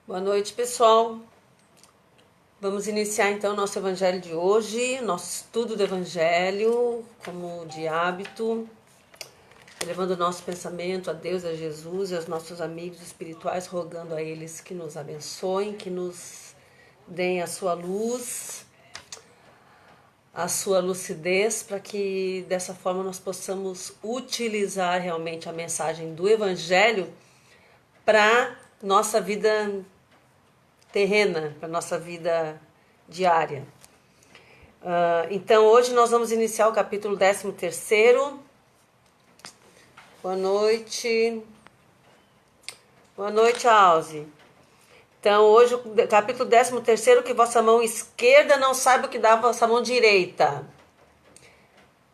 Boa noite, pessoal. Vamos iniciar então o nosso evangelho de hoje, nosso estudo do evangelho, como de hábito, elevando o nosso pensamento a Deus, a Jesus e aos nossos amigos espirituais, rogando a eles que nos abençoem, que nos deem a sua luz, a sua lucidez, para que dessa forma nós possamos utilizar realmente a mensagem do evangelho para nossa vida terrena, para nossa vida diária. Então hoje nós vamos iniciar o capítulo 13º. Boa noite. Boa noite, Alze. Então hoje o capítulo 13º, que vossa mão esquerda não saiba o que dá a vossa mão direita.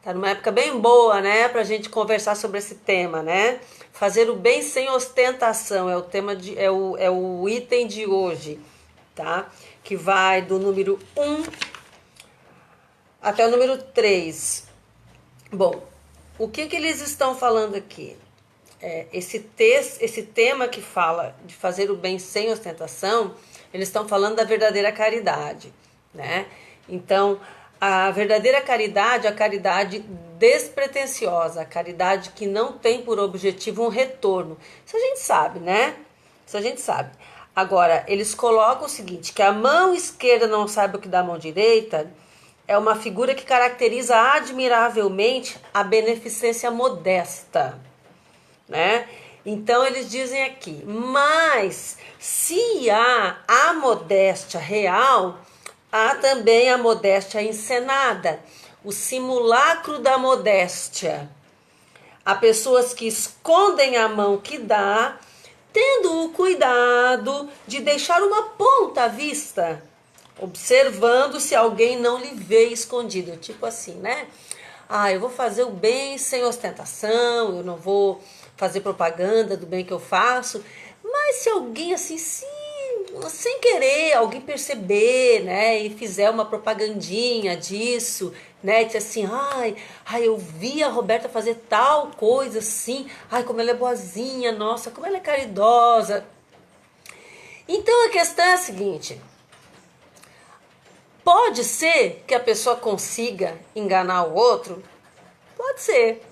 Tá numa época bem boa, né, pra gente conversar sobre esse tema, né? Fazer o bem sem ostentação é o tema é o item de hoje, tá? Que vai do número 1 até o número 3. Bom, o que eles estão falando aqui? Esse tema que fala de fazer o bem sem ostentação, eles estão falando da verdadeira caridade, né? Então, a verdadeira caridade é a caridade despretensiosa, a caridade que não tem por objetivo um retorno. Isso a gente sabe, né? Isso a gente sabe. Agora, eles colocam o seguinte, que a mão esquerda não sabe o que dá a mão direita, é uma figura que caracteriza admiravelmente a beneficência modesta, né? Então eles dizem aqui, mas se há a modéstia real, há também a modéstia encenada, o simulacro da modéstia. Há pessoas que escondem a mão que dá, tendo o cuidado de deixar uma ponta à vista, observando se alguém não lhe vê escondido. Tipo assim, né? Eu vou fazer o bem sem ostentação, eu não vou fazer propaganda do bem que eu faço, mas se alguém assim, sem querer, alguém perceber, né, e fizer uma propagandinha disso, né, dizer assim, eu vi a Roberta fazer tal coisa assim, como ela é boazinha, nossa, como ela é caridosa. Então a questão é a seguinte, pode ser que a pessoa consiga enganar o outro? Pode ser,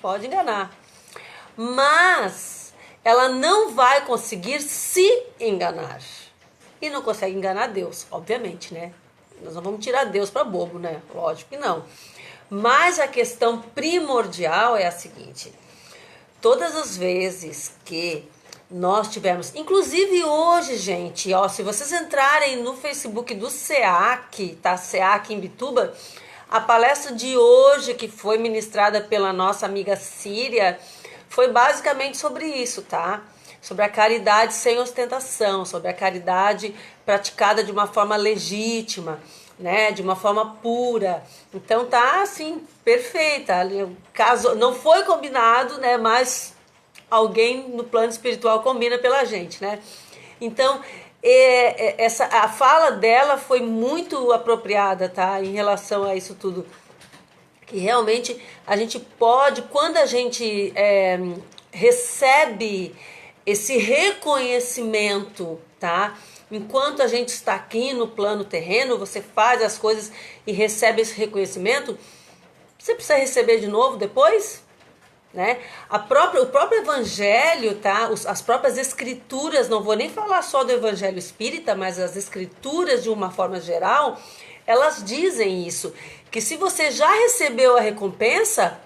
pode enganar. Mas ela não vai conseguir se enganar. E não consegue enganar Deus, obviamente, né? Nós não vamos tirar Deus para bobo, né? Lógico que não. Mas a questão primordial é a seguinte. Todas as vezes que nós tivemos, inclusive hoje, gente, se vocês entrarem no Facebook do SEAC, tá? SEAC em Bituba, a palestra de hoje que foi ministrada pela nossa amiga Síria foi basicamente sobre isso, tá? Sobre a caridade sem ostentação, sobre a caridade praticada de uma forma legítima, né? De uma forma pura. Então tá assim, perfeita. Caso não foi combinado, né? Mas alguém no plano espiritual combina pela gente, né? Então, a fala dela foi muito apropriada, tá? Em relação a isso tudo. Que realmente a gente pode, quando a gente recebe esse reconhecimento, tá? Enquanto a gente está aqui no plano terreno, você faz as coisas e recebe esse reconhecimento, você precisa receber de novo depois? Né? O próprio evangelho, tá? As próprias escrituras, não vou nem falar só do evangelho espírita, mas as escrituras de uma forma geral, elas dizem isso, que se você já recebeu a recompensa,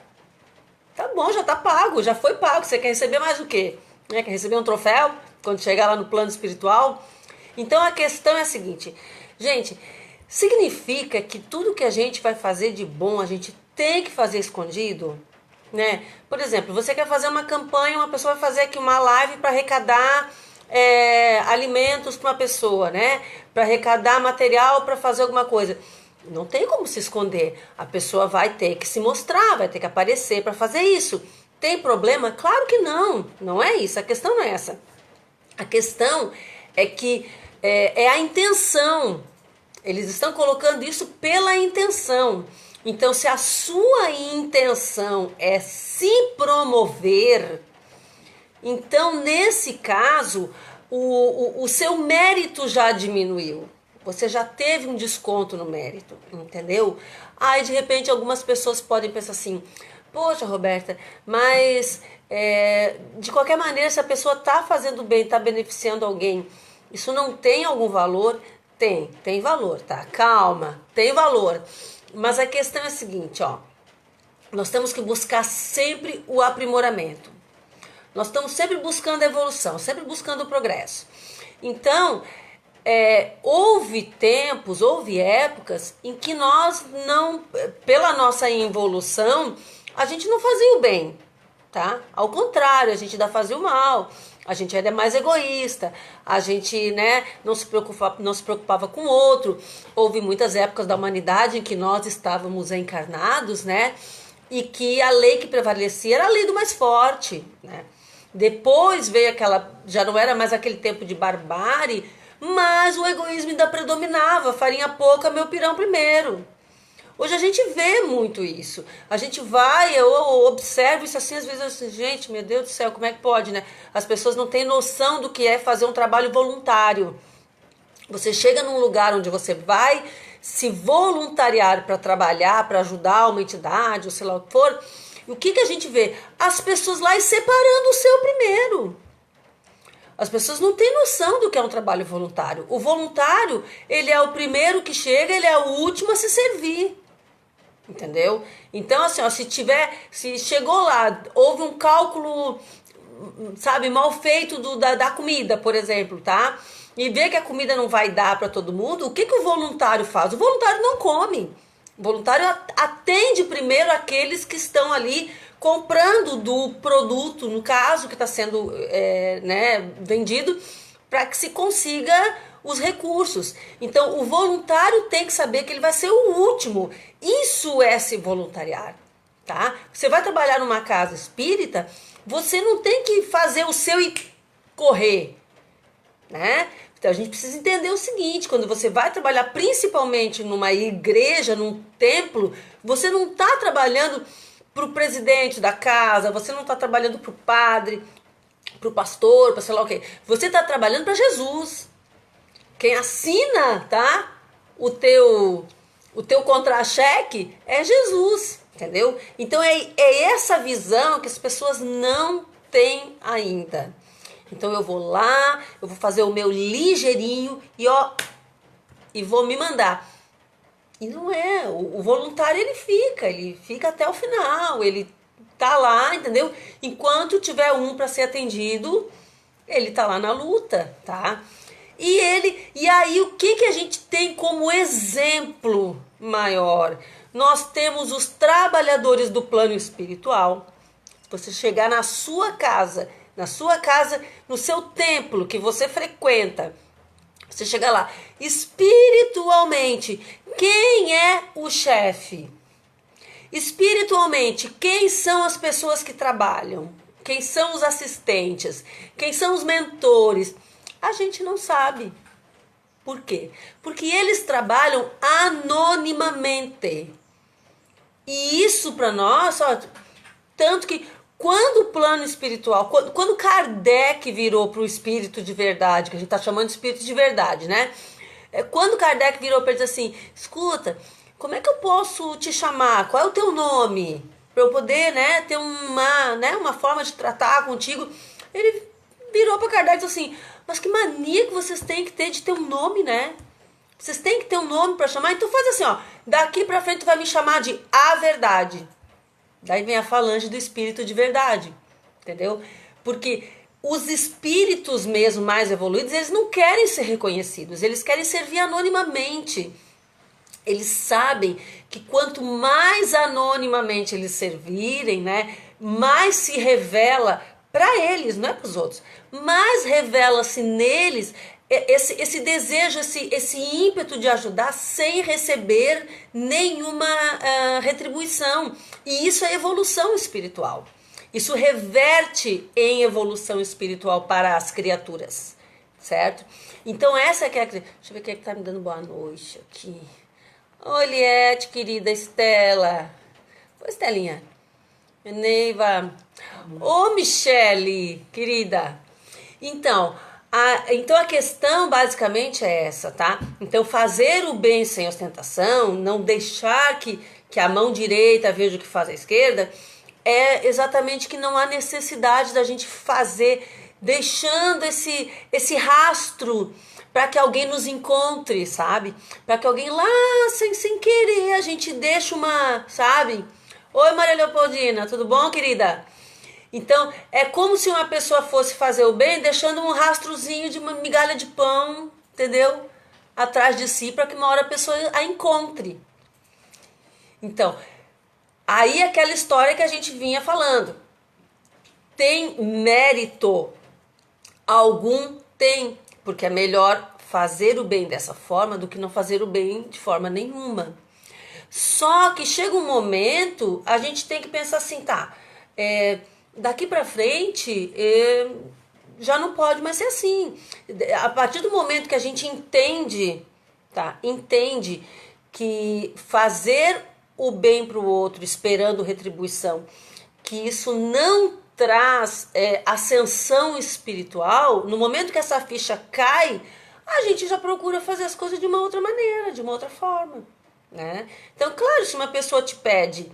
tá bom, já tá pago, já foi pago. Você quer receber mais o quê? Quer receber um troféu quando chegar lá no plano espiritual? Então a questão é a seguinte, gente, significa que tudo que a gente vai fazer de bom, a gente tem que fazer escondido? Né? Por exemplo, você quer fazer uma campanha, uma pessoa vai fazer aqui uma live para arrecadar alimentos para uma pessoa, né? Para arrecadar material para fazer alguma coisa. Não tem como se esconder. A pessoa vai ter que se mostrar, vai ter que aparecer para fazer isso. Tem problema? Claro que não. Não é isso. A questão não é essa. A questão é que é a intenção. Eles estão colocando isso pela intenção. Então, se a sua intenção é se promover, então, nesse caso, o seu mérito já diminuiu. Você já teve um desconto no mérito, entendeu? Aí, de repente, algumas pessoas podem pensar assim, poxa, Roberta, mas de qualquer maneira, se a pessoa está fazendo bem, está beneficiando alguém, isso não tem algum valor? Tem valor, tá? Calma, tem valor. Mas a questão é a seguinte, ó. Nós temos que buscar sempre o aprimoramento. Nós estamos sempre buscando a evolução, sempre buscando o progresso. Então, houve tempos, houve épocas em que nós não, pela nossa involução, a gente não fazia o bem, tá? Ao contrário, a gente ainda fazia o mal, a gente ainda é mais egoísta, a gente, né, não se preocupava com o outro. Houve muitas épocas da humanidade em que nós estávamos encarnados, né, e que a lei que prevalecia era a lei do mais forte, né? Depois veio aquela, já não era mais aquele tempo de barbárie, mas o egoísmo ainda predominava, farinha pouca, meu pirão primeiro. Hoje a gente vê muito isso. A gente vai, eu observo isso assim, às vezes assim, gente, meu Deus do céu, como é que pode, né? As pessoas não têm noção do que é fazer um trabalho voluntário. Você chega num lugar onde você vai se voluntariar para trabalhar, para ajudar uma entidade, ou sei lá o que for. E o que a gente vê? As pessoas lá separando o seu primeiro. As pessoas não têm noção do que é um trabalho voluntário. O voluntário, ele é o primeiro que chega, ele é o último a se servir. Entendeu? Então, assim, ó, se chegou lá, houve um cálculo, sabe, mal feito da comida, por exemplo, tá? E vê que a comida não vai dar para todo mundo, o que o voluntário faz? O voluntário não come. O voluntário atende primeiro aqueles que estão ali comprando do produto, no caso, que está sendo vendido, para que se consiga os recursos. Então, o voluntário tem que saber que ele vai ser o último. Isso é se voluntariar, tá? Você vai trabalhar numa casa espírita, você não tem que fazer o seu e correr, né? Então, a gente precisa entender o seguinte, quando você vai trabalhar principalmente numa igreja, num templo, você não está trabalhando para o presidente da casa, você não está trabalhando para o padre, para o pastor, para sei lá o quê. Você está trabalhando para Jesus. Quem assina, tá? O teu contra-cheque é Jesus, entendeu? Então é essa visão que as pessoas não têm ainda. Então eu vou lá, eu vou fazer o meu ligeirinho e vou me mandar. E não é, o voluntário ele fica até o final, ele tá lá, entendeu? Enquanto tiver um para ser atendido, ele tá lá na luta, tá? E aí o que a gente tem como exemplo maior? Nós temos os trabalhadores do plano espiritual. Você chegar na sua casa, no seu templo que você frequenta, você chega lá, espiritualmente, quem é o chefe? Espiritualmente, quem são as pessoas que trabalham? Quem são os assistentes? Quem são os mentores? A gente não sabe. Por quê? Porque eles trabalham anonimamente. E isso para nós, tanto que quando o plano espiritual, quando Kardec virou para o espírito de verdade, que a gente está chamando de espírito de verdade, né? Quando Kardec virou para ele assim, escuta, como é que eu posso te chamar? Qual é o teu nome? Para eu poder, né, ter uma forma de tratar contigo. Ele virou para Kardec e disse assim, mas que mania que vocês têm que ter de ter um nome, né? Vocês têm que ter um nome para chamar. Então faz assim, daqui para frente tu vai me chamar de a verdade. Daí vem a falange do espírito de verdade, entendeu? Porque os espíritos mesmo mais evoluídos, eles não querem ser reconhecidos, eles querem servir anonimamente. Eles sabem que quanto mais anonimamente eles servirem, né, mais se revela para eles, não é para os outros, mais revela-se neles esse desejo, esse ímpeto de ajudar sem receber nenhuma retribuição. E isso é evolução espiritual. Isso reverte em evolução espiritual para as criaturas, certo? Então essa que é a... Deixa eu ver quem é que tá me dando boa noite aqui. Oi, Liette, querida Estela. Oi, Estelinha. Neiva. Ô, Michele, querida. Então, Então a questão basicamente é essa, tá? Então fazer o bem sem ostentação, não deixar que a mão direita veja o que faz a esquerda, é exatamente que não há necessidade da gente fazer, deixando esse rastro para que alguém nos encontre, sabe? Para que alguém lá, sem querer, a gente deixa uma, sabe? Oi, Maria Leopoldina, tudo bom, querida? Então, é como se uma pessoa fosse fazer o bem deixando um rastrozinho de uma migalha de pão, entendeu? Atrás de si, para que uma hora a pessoa a encontre. Então, aí aquela história que a gente vinha falando. Tem mérito algum? Tem, porque é melhor fazer o bem dessa forma do que não fazer o bem de forma nenhuma. Só que chega um momento, a gente tem que pensar assim, tá, daqui pra frente já não pode mais ser assim. A partir do momento que a gente entende, tá, entende que fazer o bem pro outro esperando retribuição, que isso não traz ascensão espiritual, no momento que essa ficha cai, a gente já procura fazer as coisas de uma outra maneira, de uma outra forma, né? Então, claro, se uma pessoa te pede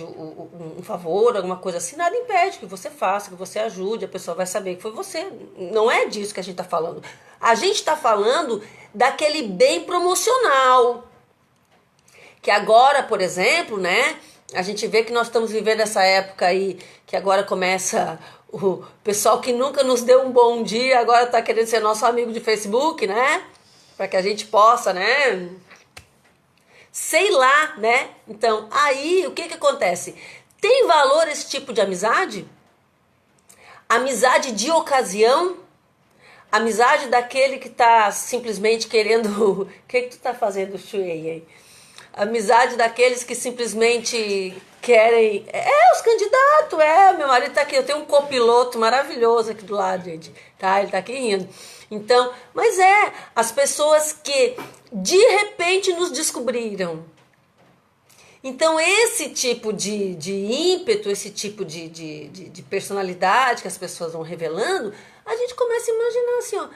um favor, alguma coisa assim, nada impede que você faça, que você ajude, a pessoa vai saber que foi você. Não é disso que a gente está falando. A gente está falando daquele bem promocional, que agora, por exemplo, né, a gente vê que nós estamos vivendo essa época aí, que agora começa o pessoal que nunca nos deu um bom dia, agora está querendo ser nosso amigo de Facebook, né, para que a gente possa, né, sei lá, né? Então, aí o que acontece? Tem valor esse tipo de amizade? Amizade de ocasião? Amizade daquele que tá simplesmente querendo... O que tu tá fazendo, Shuei, aí? Amizade daqueles que simplesmente querem... os candidatos, meu marido tá aqui, eu tenho um copiloto maravilhoso aqui do lado, gente, tá? Ele tá aqui rindo. Então, mas as pessoas que de repente nos descobriram. Então, esse tipo de ímpeto, esse tipo de personalidade que as pessoas vão revelando, a gente começa a imaginar assim, ó,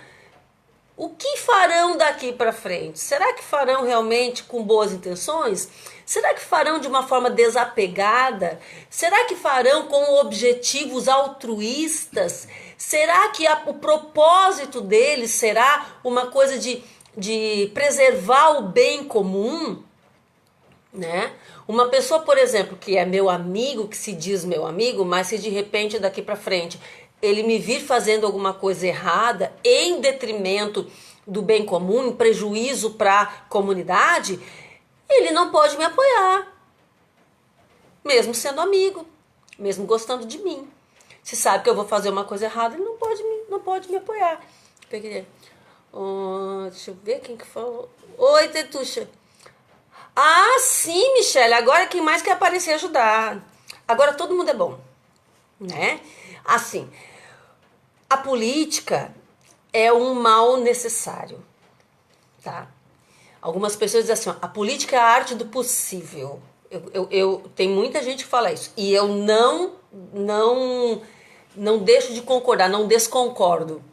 o que farão daqui para frente? Será que farão realmente com boas intenções? Será que farão de uma forma desapegada? Será que farão com objetivos altruístas? Será que o propósito deles será uma coisa de preservar o bem comum? Né? Uma pessoa, por exemplo, que é meu amigo, que se diz meu amigo, mas se de repente daqui para frente ele me vir fazendo alguma coisa errada em detrimento do bem comum, em prejuízo para a comunidade, ele não pode me apoiar, mesmo sendo amigo, mesmo gostando de mim. Se sabe que eu vou fazer uma coisa errada, ele não pode me apoiar. Deixa eu ver quem que falou. Oi, Tetuxa. Ah, sim, Michele, agora quem mais quer aparecer e ajudar? Agora todo mundo é bom, né? Assim, a política é um mal necessário, tá? Algumas pessoas dizem assim, ó, a política é a arte do possível. Tem muita gente que fala isso, e eu não deixo de concordar, não desconcordo.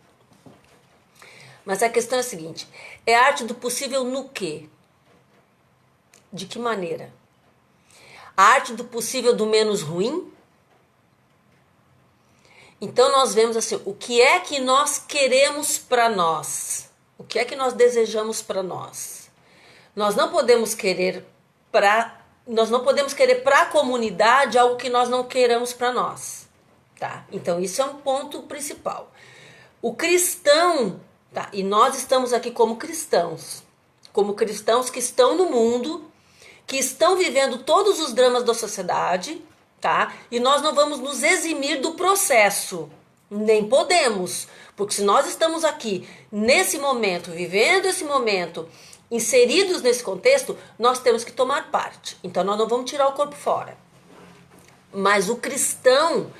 Mas a questão é a seguinte, é a arte do possível no quê? De que maneira? A arte do possível do menos ruim? Então nós vemos assim, o que é que nós queremos para nós? O que é que nós desejamos para nós? Nós não podemos querer para a comunidade algo que nós não queiramos para nós, tá? Então isso é um ponto principal. O cristão, tá? E nós estamos aqui como cristãos que estão no mundo, que estão vivendo todos os dramas da sociedade, tá? E nós não vamos nos eximir do processo, nem podemos, porque se nós estamos aqui nesse momento, vivendo esse momento, inseridos nesse contexto, nós temos que tomar parte. Então nós não vamos tirar o corpo fora. Mas o cristão,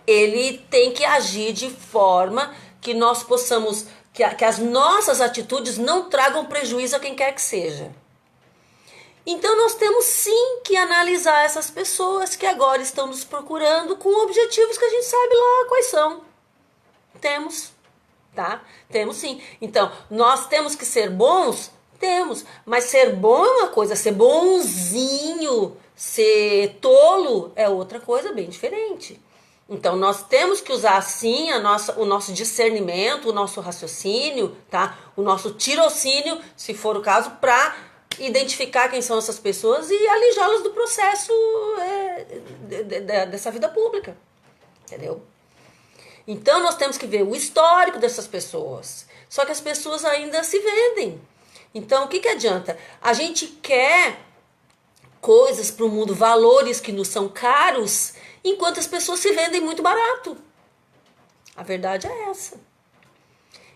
ele tem que agir de forma que nós possamos, que as nossas atitudes não tragam prejuízo a quem quer que seja. Então nós temos sim que analisar essas pessoas que agora estão nos procurando com objetivos que a gente sabe lá quais são. Temos. tá? Temos sim. Então, nós temos que ser bons? Temos. Mas ser bom é uma coisa, ser bonzinho, ser tolo é outra coisa bem diferente. Então, nós temos que usar, sim, o nosso discernimento, o nosso raciocínio, tá? O nosso tirocínio, se for o caso, para identificar quem são essas pessoas e alijá-las do processo dessa vida pública, entendeu? Então, nós temos que ver o histórico dessas pessoas. Só que as pessoas ainda se vendem. Então, o que adianta? A gente quer coisas para o mundo, valores que nos são caros, enquanto as pessoas se vendem muito barato. A verdade é essa.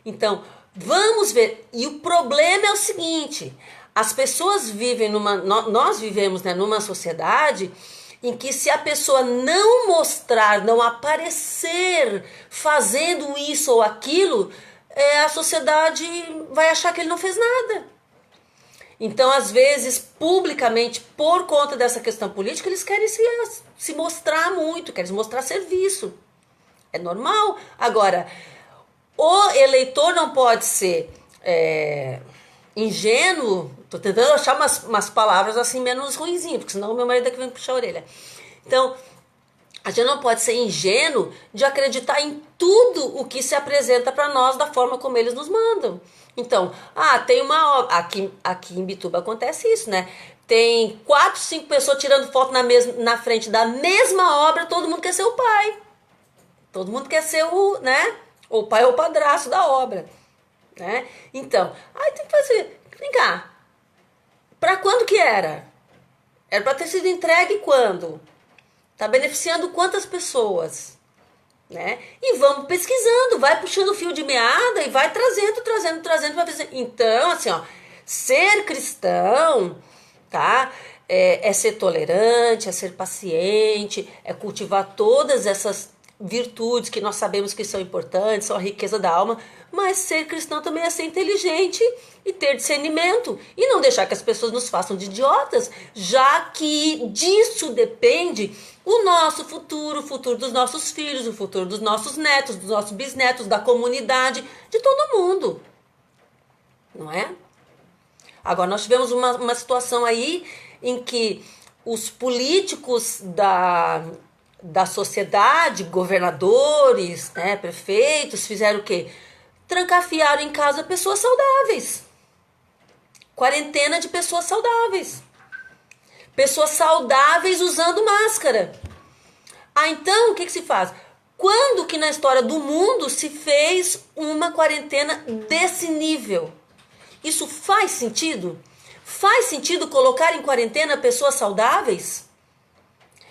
Então, vamos ver. E o problema é o seguinte: as pessoas vivem nós vivemos, né, numa sociedade em que, se a pessoa não mostrar, não aparecer fazendo isso ou aquilo, a sociedade vai achar que ele não fez nada. Então, às vezes, publicamente, por conta dessa questão política, eles querem se mostrar muito, querem mostrar serviço. É normal. Agora, o eleitor não pode ser ingênuo. Estou tentando achar umas palavras assim menos ruinzinhas, porque senão o meu marido aqui vem puxar a orelha. Então, a gente não pode ser ingênuo de acreditar em tudo o que se apresenta para nós da forma como eles nos mandam. Então, tem uma obra, aqui em Bituba acontece isso, né? Tem 4, 5 pessoas tirando foto na frente da mesma obra, todo mundo quer ser o pai. Todo mundo quer ser o pai ou o padrasto da obra, né? Então, aí tem que fazer, vem cá, para quando que era? Era para ter sido entregue quando? Tá beneficiando quantas pessoas? Né? E vamos pesquisando, vai puxando o fio de meada e vai trazendo. Então, assim, ser cristão, tá? É ser tolerante, é ser paciente, é cultivar todas essas virtudes que nós sabemos que são importantes, são a riqueza da alma, mas ser cristão também é ser inteligente e ter discernimento e não deixar que as pessoas nos façam de idiotas, já que disso depende o nosso futuro, o futuro dos nossos filhos, o futuro dos nossos netos, dos nossos bisnetos, da comunidade, de todo mundo, não é? Agora, nós tivemos uma situação aí em que os políticos da sociedade, governadores, né, prefeitos, fizeram o quê? Trancafiaram em casa pessoas saudáveis. Quarentena de pessoas saudáveis. Pessoas saudáveis usando máscara. Então, o que se faz? Quando que na história do mundo se fez uma quarentena desse nível? Isso faz sentido? Faz sentido colocar em quarentena pessoas saudáveis?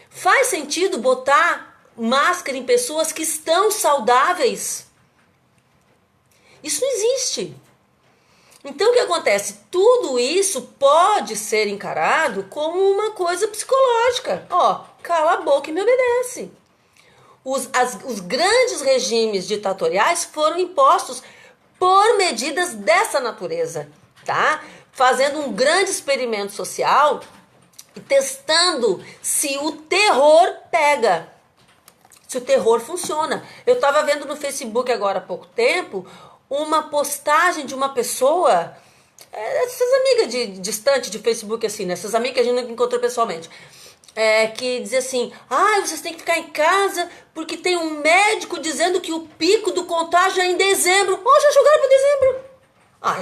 Faz sentido botar máscara em pessoas que estão saudáveis? Isso não existe. Então, o que acontece? Tudo isso pode ser encarado como uma coisa psicológica. Cala a boca e me obedece. Os grandes regimes ditatoriais foram impostos por medidas dessa natureza, tá? Fazendo um grande experimento social e testando se o terror pega, se o terror funciona. Eu estava vendo no Facebook agora há pouco tempo uma postagem de uma pessoa, essas amigas distante de Facebook, assim, né? Essas amigas que a gente não encontrou pessoalmente, que dizia assim: vocês têm que ficar em casa porque tem um médico dizendo que o pico do contágio é em dezembro. Já jogaram para dezembro.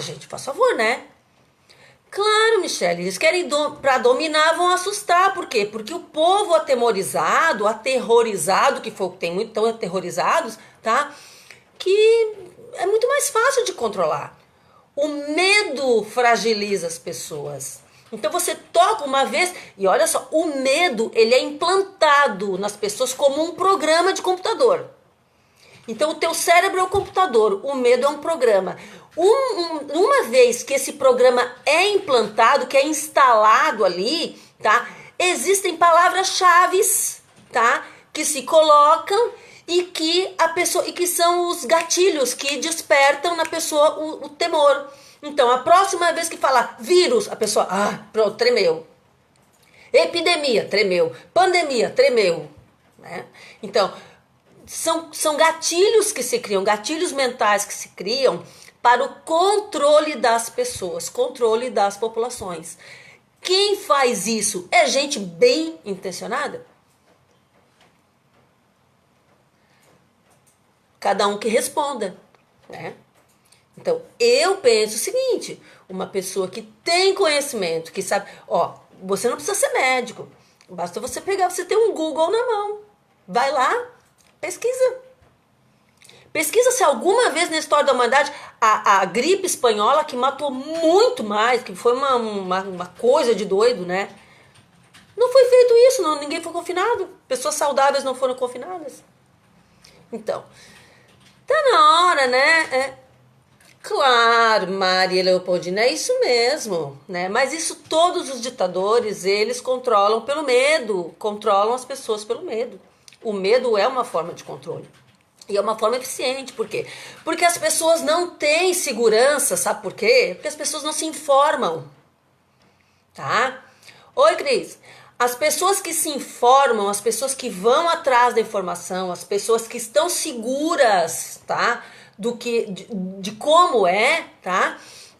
Gente, faz favor, né? Claro, Michele, eles querem para dominar, vão assustar. Por quê? Porque o povo aterrorizado, que tem muito tão aterrorizados, tá? Que é muito mais fácil de controlar. O medo fragiliza as pessoas. Então você toca uma vez e olha só, o medo ele é implantado nas pessoas como um programa de computador. Então o teu cérebro é o computador, o medo é um programa. Uma vez que esse programa é implantado, que é instalado ali, tá? Existem palavras-chave, tá? Que se colocam e que são os gatilhos que despertam na pessoa o temor. Então, a próxima vez que falar vírus, a pessoa, pronto, tremeu. Epidemia, tremeu. Pandemia, tremeu. Né? Então, são gatilhos que se criam, gatilhos mentais que se criam para o controle das pessoas, controle das populações. Quem faz isso é gente bem intencionada? Cada um que responda, né? Então, eu penso o seguinte, uma pessoa que tem conhecimento, que sabe, você não precisa ser médico, basta você pegar, você ter um Google na mão, vai lá, pesquisa. Pesquisa se alguma vez na história da humanidade a gripe espanhola, que matou muito mais, que foi uma coisa de doido, né? Não foi feito isso, não, ninguém foi confinado. Pessoas saudáveis não foram confinadas. Então, tá na hora, né? Claro, Maria Leopoldina, é isso mesmo, né? Mas isso todos os ditadores, eles controlam pelo medo, controlam as pessoas pelo medo. O medo é uma forma de controle. E é uma forma eficiente, por quê? Porque as pessoas não têm segurança, sabe por quê? Porque as pessoas não se informam, tá? Oi, Cris. As pessoas que se informam, as pessoas que vão atrás da informação, as pessoas que estão seguras, tá? De como é, tá?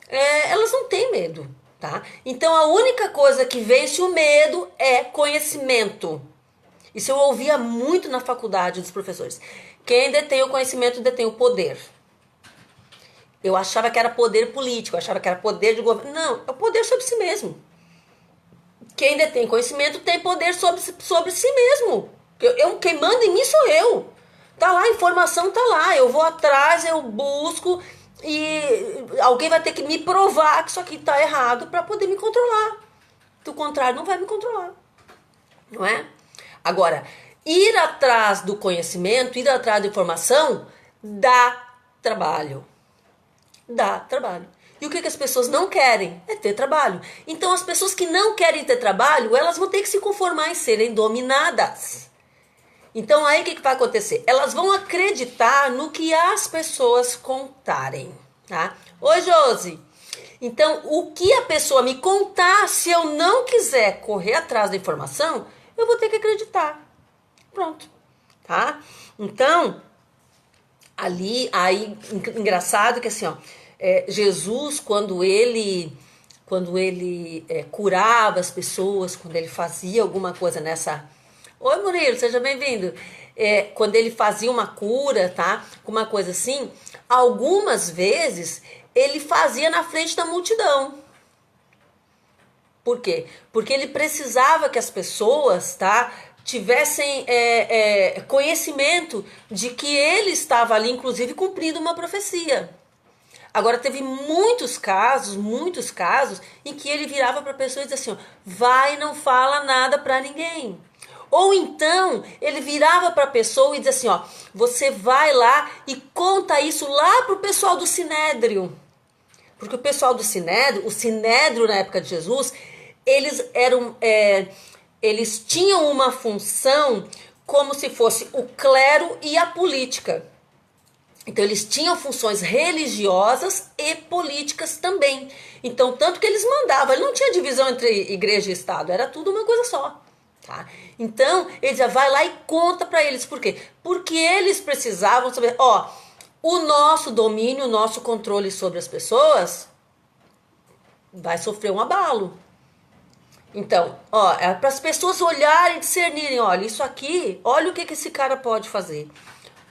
Elas não têm medo, tá? Então a única coisa que vence o medo é conhecimento. Isso eu ouvia muito na faculdade dos professores. Quem detém o conhecimento detém o poder. Eu achava que era poder político, eu achava que era poder de governo. Não, é o poder sobre si mesmo. Quem detém conhecimento tem poder sobre si mesmo. Quem manda em mim sou eu. Tá lá, a informação tá lá. Eu vou atrás, eu busco e alguém vai ter que me provar que isso aqui tá errado para poder me controlar. Do contrário, não vai me controlar. Não é? Agora, ir atrás do conhecimento, ir atrás da informação, dá trabalho. Dá trabalho. E o que as pessoas não querem? É ter trabalho. Então, as pessoas que não querem ter trabalho, elas vão ter que se conformar em serem dominadas. Então, aí o que vai acontecer? Elas vão acreditar no que as pessoas contarem, tá? Oi, Josi. Então, o que a pessoa me contar, se eu não quiser correr atrás da informação, eu vou ter que acreditar. Pronto, tá? Então, aí, engraçado que assim, Jesus, quando ele curava as pessoas, quando ele fazia alguma coisa nessa... Oi, Murilo, seja bem-vindo. Quando ele fazia uma cura, tá? Uma coisa assim, algumas vezes ele fazia na frente da multidão. Por quê? Porque ele precisava que as pessoas, tá, tivessem conhecimento de que ele estava ali, inclusive, cumprindo uma profecia. Agora, teve muitos casos, em que ele virava para a pessoa e dizia assim, vai e não fala nada para ninguém. Ou então, ele virava para a pessoa e dizia assim, você vai lá e conta isso lá para o pessoal do Sinédrio. Porque o pessoal do Sinédrio, o Sinédrio na época de Jesus, eles tinham uma função como se fosse o clero e a política. Então, eles tinham funções religiosas e políticas também. Então, tanto que eles mandavam, ele não tinha divisão entre igreja e Estado, era tudo uma coisa só. Tá? Então, ele já vai lá e conta para eles. Por quê? Porque eles precisavam saber, o nosso domínio, o nosso controle sobre as pessoas vai sofrer um abalo. Então, é para as pessoas olharem e discernirem, olha, isso aqui, olha o que esse cara pode fazer.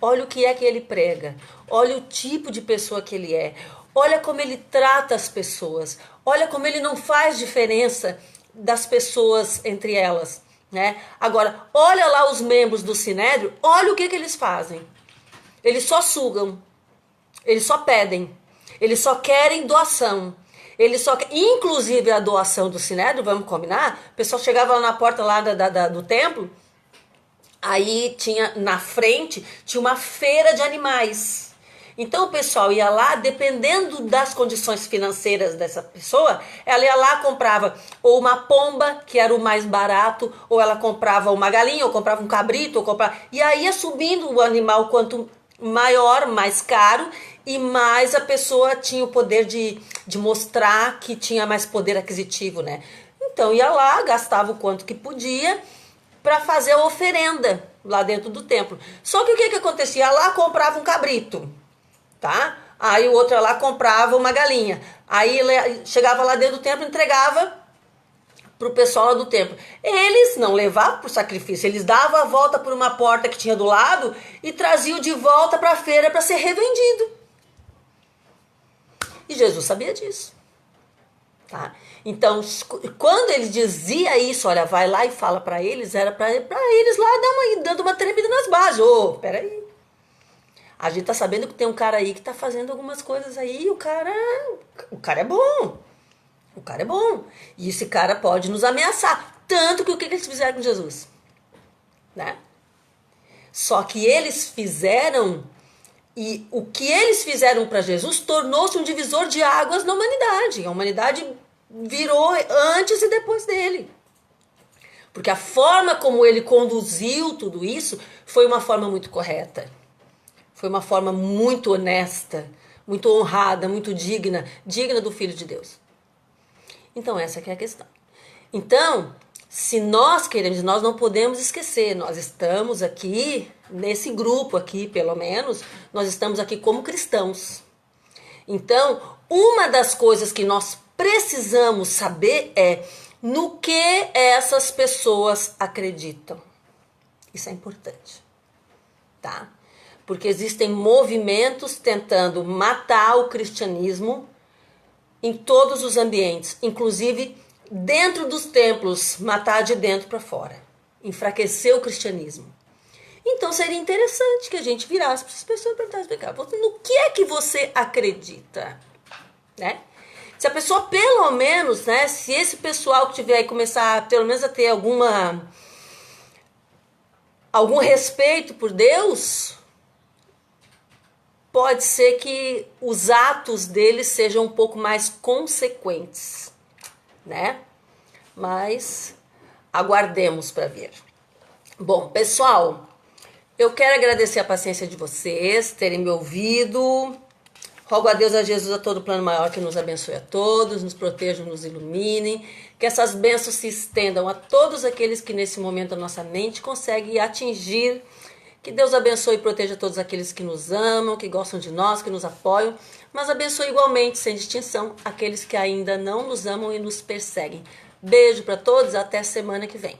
Olha o que é que ele prega. Olha o tipo de pessoa que ele é. Olha como ele trata as pessoas. Olha como ele não faz diferença das pessoas entre elas, né? Agora, olha lá os membros do Sinédrio, olha o que eles fazem. Eles só sugam. Eles só pedem. Eles só querem doação. Inclusive a doação do Sinédrio, vamos combinar? O pessoal chegava lá na porta lá do templo, aí tinha na frente, tinha uma feira de animais. Então o pessoal ia lá, dependendo das condições financeiras dessa pessoa, ela ia lá, comprava ou uma pomba, que era o mais barato, ou ela comprava uma galinha, ou comprava um cabrito, e aí ia subindo o animal quanto maior, mais caro, e mais a pessoa tinha o poder de mostrar que tinha mais poder aquisitivo, né? Então ia lá, gastava o quanto que podia, para fazer a oferenda lá dentro do templo. Só que o que acontecia? Lá comprava um cabrito, tá? Aí o outro lá comprava uma galinha. Aí chegava lá dentro do templo e entregava para o pessoal lá do templo. Eles não levavam para o sacrifício, eles davam a volta por uma porta que tinha do lado e traziam de volta para a feira para ser revendido. E Jesus sabia disso. Tá? Então, quando ele dizia isso, olha, vai lá e fala para eles, era para eles lá dando uma tremida nas bases. Ô, peraí. A gente tá sabendo que tem um cara aí que tá fazendo algumas coisas aí, o cara é bom. O cara é bom. E esse cara pode nos ameaçar. Tanto que o que eles fizeram com Jesus? Né? Só que eles fizeram, e o que eles fizeram para Jesus tornou-se um divisor de águas na humanidade. A humanidade virou antes e depois dele. Porque a forma como ele conduziu tudo isso foi uma forma muito correta. Foi uma forma muito honesta, muito honrada, muito digna do Filho de Deus. Então essa que é a questão. Então, se nós queremos, nós não podemos esquecer, nós estamos aqui, nesse grupo aqui pelo menos, nós estamos aqui como cristãos. Então, uma das coisas que nós precisamos saber é no que essas pessoas acreditam. Isso é importante, tá? Porque existem movimentos tentando matar o cristianismo em todos os ambientes, inclusive dentro dos templos, matar de dentro para fora, enfraquecer o cristianismo. Então seria interessante que a gente virasse para as pessoas e perguntasse, no que é que você acredita? Né? Se a pessoa pelo menos, né, se esse pessoal que tiver aí começar pelo menos a ter algum respeito por Deus, pode ser que os atos deles sejam um pouco mais consequentes, né? Mas aguardemos para ver. Bom, pessoal, eu quero agradecer a paciência de vocês, terem me ouvido. Rogo a Deus, a Jesus, a todo plano maior, que nos abençoe a todos, nos proteja, nos ilumine, que essas bênçãos se estendam a todos aqueles que nesse momento a nossa mente consegue atingir. Que Deus abençoe e proteja todos aqueles que nos amam, que gostam de nós, que nos apoiam, mas abençoe igualmente, sem distinção, aqueles que ainda não nos amam e nos perseguem. Beijo para todos, até semana que vem.